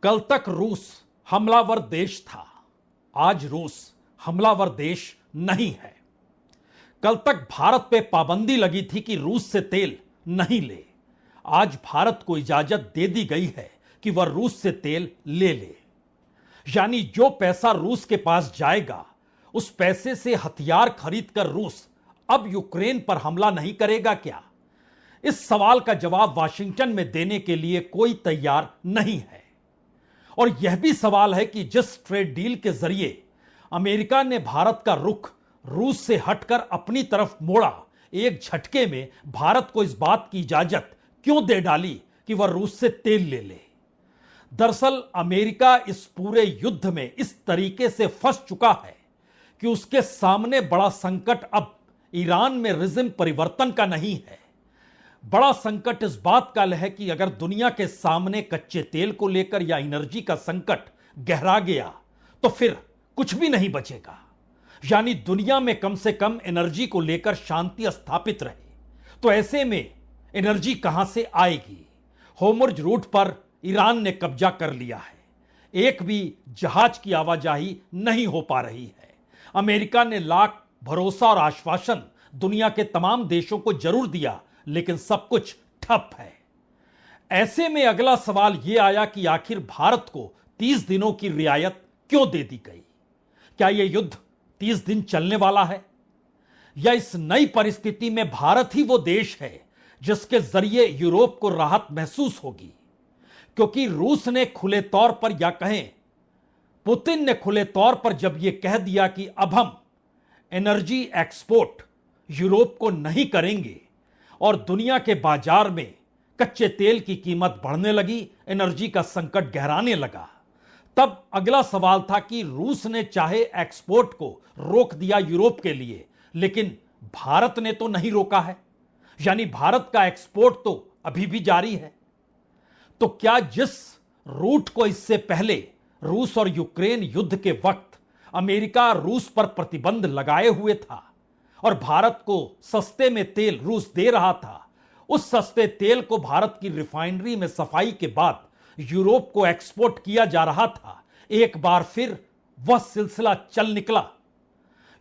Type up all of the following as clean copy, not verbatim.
कल तक रूस हमलावर देश था, आज रूस हमलावर देश नहीं है। कल तक भारत पे पाबंदी लगी थी कि रूस से तेल नहीं ले, आज भारत को इजाजत दे दी गई है कि वह रूस से तेल ले ले। यानी जो पैसा रूस के पास जाएगा, उस पैसे से हथियार खरीदकर रूस अब यूक्रेन पर हमला नहीं करेगा क्या? इस सवाल का जवाब वाशिंगटन में देने के लिए कोई तैयार नहीं है। और यह भी सवाल है कि जिस ट्रेड डील के जरिए अमेरिका ने भारत का रुख रूस से हटकर अपनी तरफ मोड़ा, एक झटके में भारत को इस बात की इजाजत क्यों दे डाली कि वह रूस से तेल ले ले? दरअसल अमेरिका इस पूरे युद्ध में इस तरीके से फंस चुका है कि उसके सामने बड़ा संकट अब ईरान में रिजिम परिवर्तन का नहीं है। बड़ा संकट इस बात का है कि अगर दुनिया के सामने कच्चे तेल को लेकर या एनर्जी का संकट गहरा गया तो फिर कुछ भी नहीं बचेगा। यानी दुनिया में कम से कम एनर्जी को लेकर शांति स्थापित रहे तो ऐसे में एनर्जी कहां से आएगी? होर्मुज रूट पर ईरान ने कब्जा कर लिया है, एक भी जहाज की आवाजाही नहीं हो पा रही है। अमेरिका ने लाख भरोसा और आश्वासन दुनिया के तमाम देशों को जरूर दिया, लेकिन सब कुछ ठप है। ऐसे में अगला सवाल यह आया कि आखिर भारत को 30 दिनों की रियायत क्यों दे दी गई? क्या यह युद्ध 30 दिन चलने वाला है? या इस नई परिस्थिति में भारत ही वो देश है जिसके जरिए यूरोप को राहत महसूस होगी? क्योंकि रूस ने खुले तौर पर, या कहें पुतिन ने खुले तौर पर जब यह कह दिया कि अब हम एनर्जी एक्सपोर्ट यूरोप को नहीं करेंगे और दुनिया के बाजार में कच्चे तेल की कीमत बढ़ने लगी, एनर्जी का संकट गहराने लगा, तब अगला सवाल था कि रूस ने चाहे एक्सपोर्ट को रोक दिया यूरोप के लिए, लेकिन भारत ने तो नहीं रोका है। यानी भारत का एक्सपोर्ट तो अभी भी जारी है। तो क्या जिस रूट को इससे पहले रूस और यूक्रेन युद्ध के वक्त अमेरिका रूस पर प्रतिबंध लगाए हुए था और भारत को सस्ते में तेल रूस दे रहा था, उस सस्ते तेल को भारत की रिफाइनरी में सफाई के बाद यूरोप को एक्सपोर्ट किया जा रहा था, एक बार फिर वह सिलसिला चल निकला।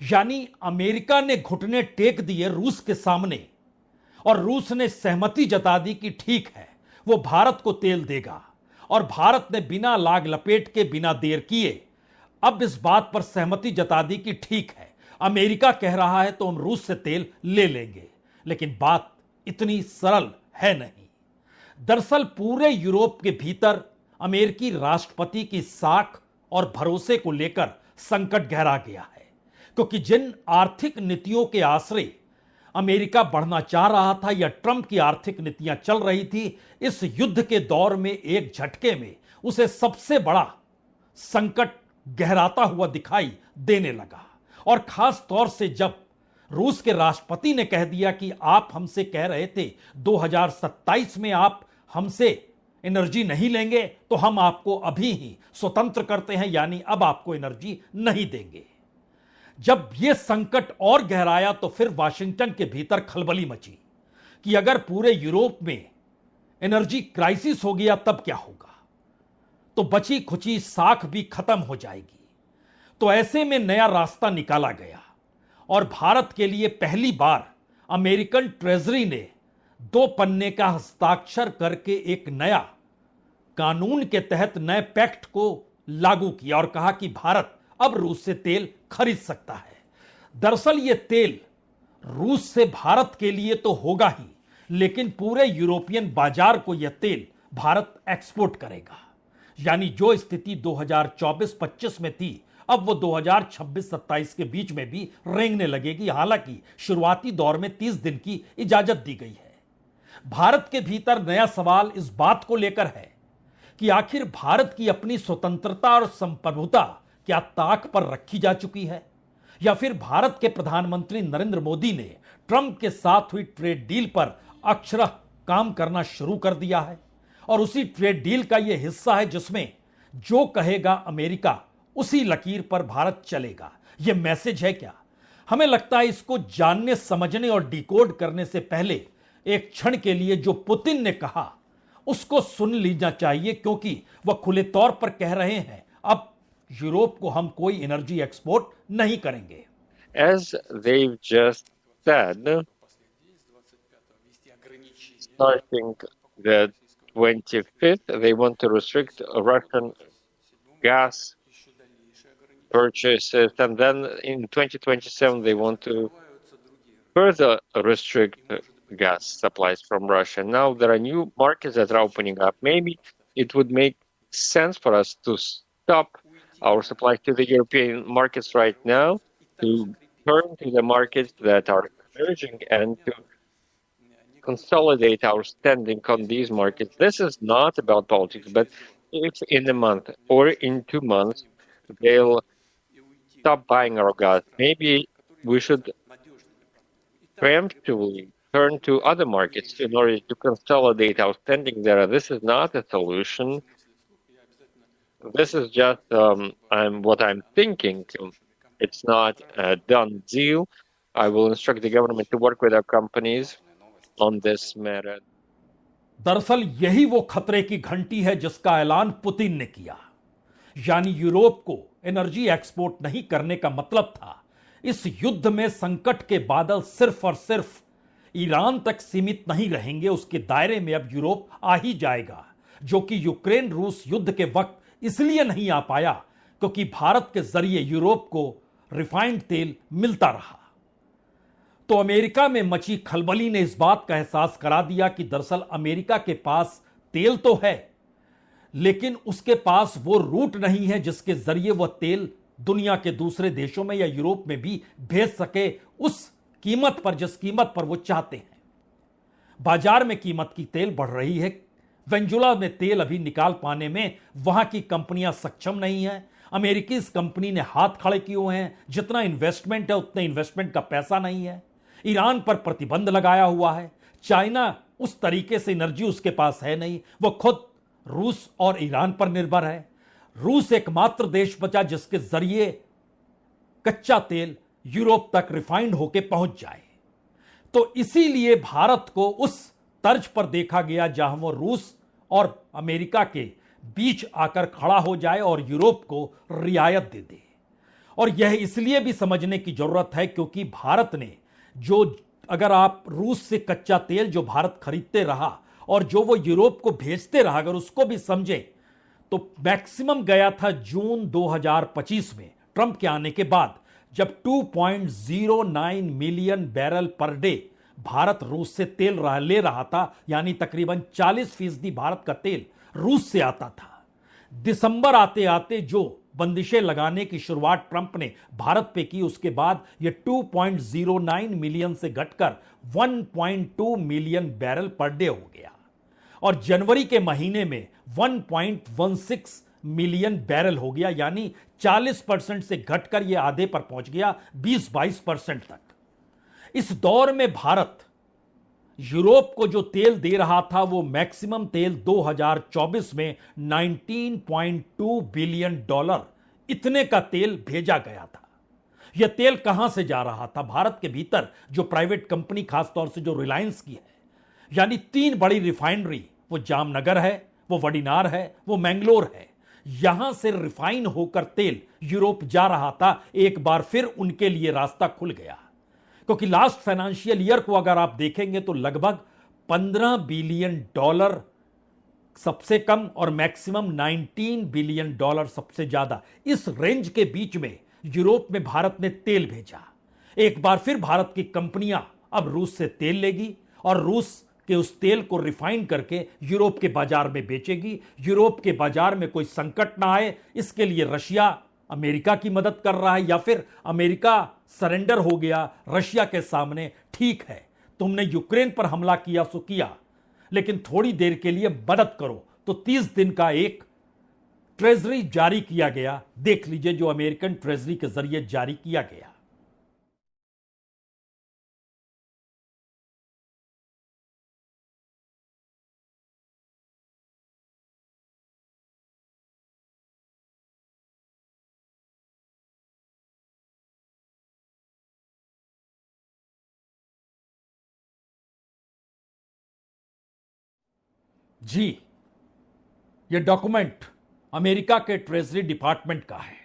यानी अमेरिका ने घुटने टेक दिए रूस के सामने और रूस ने सहमति जता दी कि ठीक है, वो भारत को तेल देगा। और भारत ने बिना लाग लपेट के, बिना देर किए अब इस बात पर सहमति जता दी कि ठीक है, अमेरिका कह रहा है तो हम रूस से तेल ले लेंगे। लेकिन बात इतनी सरल है नहीं। दरअसल पूरे यूरोप के भीतर अमेरिकी राष्ट्रपति की साख और भरोसे को लेकर संकट गहरा गया है, क्योंकि जिन आर्थिक नीतियों के आश्रय अमेरिका बढ़ना चाह रहा था या ट्रंप की आर्थिक नीतियां चल रही थी, इस युद्ध के दौर में एक झटके में उसे सबसे बड़ा संकट गहराता हुआ दिखाई देने लगा। और खास तौर से जब रूस के राष्ट्रपति ने कह दिया कि आप हमसे कह रहे थे 2027 में आप हमसे एनर्जी नहीं लेंगे, तो हम आपको अभी ही स्वतंत्र करते हैं, यानी अब आपको एनर्जी नहीं देंगे। जब यह संकट और गहराया तो फिर वाशिंगटन के भीतर खलबली मची कि अगर पूरे यूरोप में एनर्जी क्राइसिस हो गया तब क्या होगा? तो बची खुची साख भी खत्म हो जाएगी। तो ऐसे में नया रास्ता निकाला गया और भारत के लिए पहली बार अमेरिकन ट्रेजरी ने 2 पन्ने का हस्ताक्षर करके एक नया कानून के तहत नए पैक्ट को लागू किया और कहा कि भारत अब रूस से तेल खरीद सकता है। दरअसल यह तेल रूस से भारत के लिए तो होगा ही, लेकिन पूरे यूरोपियन बाजार को यह तेल भारत एक्सपोर्ट करेगा। यानी जो स्थिति 2024-25 में थी, अब वो 2026-27 के बीच में भी रेंगने लगेगी। हालांकि शुरुआती दौर में 30 दिन की इजाजत दी गई है। भारत के भीतर नया सवाल इस बात को लेकर है कि आखिर भारत की अपनी स्वतंत्रता और संप्रभुता क्या ताक पर रखी जा चुकी है, या फिर भारत के प्रधानमंत्री नरेंद्र मोदी ने ट्रंप के साथ हुई ट्रेड डील पर अक्षरशः काम करना शुरू कर दिया है और उसी ट्रेड डील का यह हिस्सा है जिसमें जो कहेगा अमेरिका उसी लकीर पर भारत चलेगा। यह मैसेज है क्या? हमें लगता है इसको जानने, समझने और डिकोड करने से पहले एक क्षण के लिए जो पुतिन ने कहा उसको सुन लीना चाहिए, क्योंकि वह खुले तौर पर कह रहे हैं अब यूरोप को हम कोई एनर्जी एक्सपोर्ट नहीं करेंगे। As they've just said, starting the 25th, they want to restrict Russian gas purchases, and then in 2027 they want to further restrict gas supplies from Russia. Now there are new markets that are opening up. Maybe it would make sense for us to stop our supply to the European markets right now, to turn to the markets that are emerging and to consolidate our standing on these markets. This is not about politics, but if in a month or in 2 months they'll stop buying our gas, maybe we should preemptively turn to other markets in order to consolidate our standing there. This is not a solution. This is just what I'm thinking. It's not a done deal. I will instruct the government to work with our companies on this matter. दरअसल यही वो खतरे की घंटी है जिसका ऐलान Putin ने किया। यानी यूरोप को एनर्जी एक्सपोर्ट नहीं करने का मतलब था इस युद्ध में संकट के बादल सिर्फ और सिर्फ ईरान तक सीमित नहीं रहेंगे, उसके दायरे में अब यूरोप आ ही जाएगा, जो कि यूक्रेन रूस युद्ध के वक्त इसलिए नहीं आ पाया क्योंकि भारत के जरिए यूरोप को रिफाइंड तेल मिलता रहा। तो अमेरिका में मची खलबली ने इस बात का एहसास करा दिया कि दरअसल अमेरिका के पास तेल तो है, लेकिन उसके पास वो रूट नहीं है जिसके जरिए वह तेल दुनिया के दूसरे देशों में या यूरोप में भी भेज सके उस कीमत पर जिस कीमत पर वो चाहते हैं। बाजार में कीमत की तेल बढ़ रही है, वेंजुला में तेल अभी निकाल पाने में वहां की कंपनियां सक्षम नहीं है। अमेरिकी इस कंपनी ने हाथ खड़े किए हुए हैं, जितना इन्वेस्टमेंट है उतने इन्वेस्टमेंट का पैसा नहीं है। ईरान पर प्रतिबंध लगाया हुआ है। चाइना उस तरीके से एनर्जी उसके पास है नहीं, वो खुद रूस और ईरान पर निर्भर है। रूस एकमात्र देश बचा जिसके जरिए कच्चा तेल यूरोप तक रिफाइंड होकर पहुंच जाए। तो इसीलिए भारत को उस तर्ज पर देखा गया जहां वो रूस और अमेरिका के बीच आकर खड़ा हो जाए और यूरोप को रियायत दे दे। और यह इसलिए भी समझने की जरूरत है क्योंकि भारत ने जो, अगर आप रूस से कच्चा तेल जो भारत खरीदते रहा और जो वो यूरोप को भेजते रहा, अगर उसको भी समझे तो मैक्सिमम गया था जून 2025 में ट्रंप के आने के बाद, जब 2.09 million barrel per day Bharat रूस से तेल ले रहा था, यानी तकरीबन 40% भारत का तेल रूस से आता था। दिसंबर आते आते जो बंदिशें लगाने की शुरुआत ट्रंप ने भारत पे की, उसके बाद यह 2.09 मिलियन से घटकर 1.2 मिलियन बैरल पर डे हो गया और जनवरी के महीने में 1.16 मिलियन बैरल हो गया, यानी 40% से घटकर यह आधे पर पहुंच गया, 20-22% तक। इस दौर में भारत यूरोप को जो तेल दे रहा था वो मैक्सिमम तेल 2024 में 19.2 बिलियन डॉलर इतने का तेल भेजा गया था। यह तेल कहां से जा रहा था? भारत के भीतर जो प्राइवेट कंपनी, खासतौर से जो रिलायंस की है, यानी 3 बड़ी रिफाइनरी, वो जामनगर है, वो वडिनार है, वो मैंगलोर है, यहां से रिफाइन होकर तेल यूरोप जा रहा था। एक बार फिर उनके लिए रास्ता खुल गया क्योंकि लास्ट फाइनेंशियल ईयर को अगर आप देखेंगे तो लगभग 15 बिलियन डॉलर सबसे कम और मैक्सिमम 19 बिलियन डॉलर सबसे ज्यादा, इस रेंज के बीच में यूरोप में भारत ने तेल भेजा। एक बार फिर भारत की कंपनियां अब रूस से तेल लेगी और रूस के उस तेल को रिफाइन करके यूरोप के बाजार में बेचेगी। यूरोप के बाजार में कोई संकट ना आए, इसके लिए रशिया अमेरिका की मदद कर रहा है, या फिर अमेरिका सरेंडर हो गया रशिया के सामने। ठीक है, तुमने यूक्रेन पर हमला किया सो किया, लेकिन थोड़ी देर के लिए मदद करो। तो 30 दिन का एक ट्रेजरी जारी किया गया, देख लीजिए जो अमेरिकन ट्रेजरी के जरिए जारी किया गया। जी, यह डॉक्यूमेंट अमेरिका के ट्रेजरी डिपार्टमेंट का है।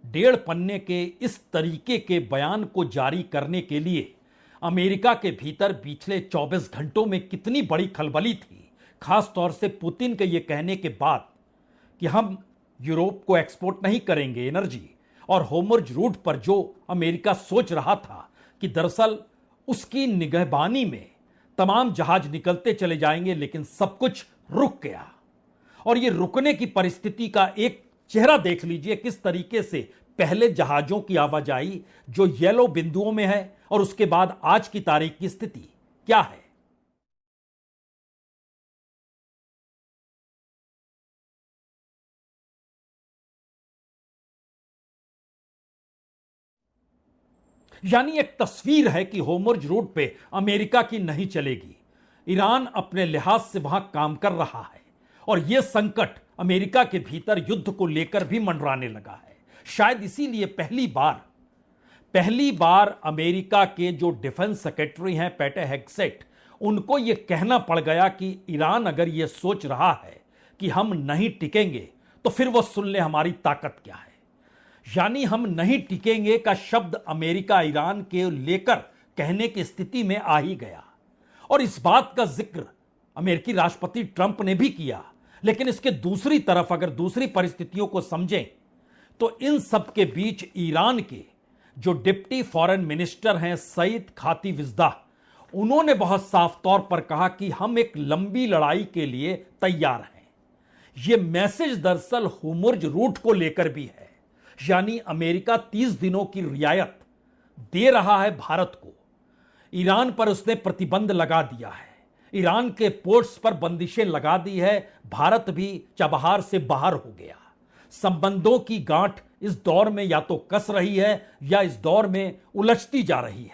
1.5 पन्ने के इस तरीके के बयान को जारी करने के लिए अमेरिका के भीतर पिछले 24 घंटों में कितनी बड़ी खलबली थी, खास तौर से पुतिन के ये कहने के बाद कि हम यूरोप को एक्सपोर्ट नहीं करेंगे एनर्जी, और होर्मुज़ रूट पर जो अमेरिका सोच रहा था कि दरअसल उसकी निगहबानी में तमाम जहाज निकलते चले जाएंगे, लेकिन सब कुछ रुक गया। और ये रुकने की परिस्थिति का एक चेहरा देख लीजिए, किस तरीके से पहले जहाजों की आवाजाही जो येलो बिंदुओं में है और उसके बाद आज की तारीख की स्थिति क्या है। यानी एक तस्वीर है कि होर्मुज़ रूट पे अमेरिका की नहीं चलेगी। ईरान अपने लिहाज से वहां काम कर रहा है और यह संकट अमेरिका के भीतर युद्ध को लेकर भी मंडराने लगा है। शायद इसीलिए पहली बार अमेरिका के जो डिफेंस सेक्रेटरी हैं पेटे हेग्सेट, उनको यह कहना पड़ गया कि ईरान अगर यह सोच रहा है कि हम नहीं टिकेंगे तो फिर वो सुन ले हमारी ताकत क्या है। यानी हम नहीं टिकेंगे का शब्द अमेरिका ईरान के लेकर कहने की स्थिति में आ ही गया। और इस बात का जिक्र अमेरिकी राष्ट्रपति ट्रंप ने भी किया। लेकिन इसके दूसरी तरफ अगर दूसरी परिस्थितियों को समझें तो इन सब के बीच ईरान के जो डिप्टी फॉरेन मिनिस्टर हैं सईद खातीविज़दा, उन्होंने बहुत साफ तौर पर कहा कि हम एक लंबी लड़ाई के लिए तैयार हैं। यह मैसेज दरअसल होर्मुज़ रूट को लेकर भी है। यानी अमेरिका 30 दिनों की रियायत दे रहा है भारत को। ईरान पर उसने प्रतिबंध लगा दिया है, ईरान के पोर्ट्स पर बंदिशें लगा दी है। भारत भी चाबहार से बाहर हो गया। संबंधों की गांठ इस दौर में या तो कस रही है या इस दौर में उलझती जा रही है।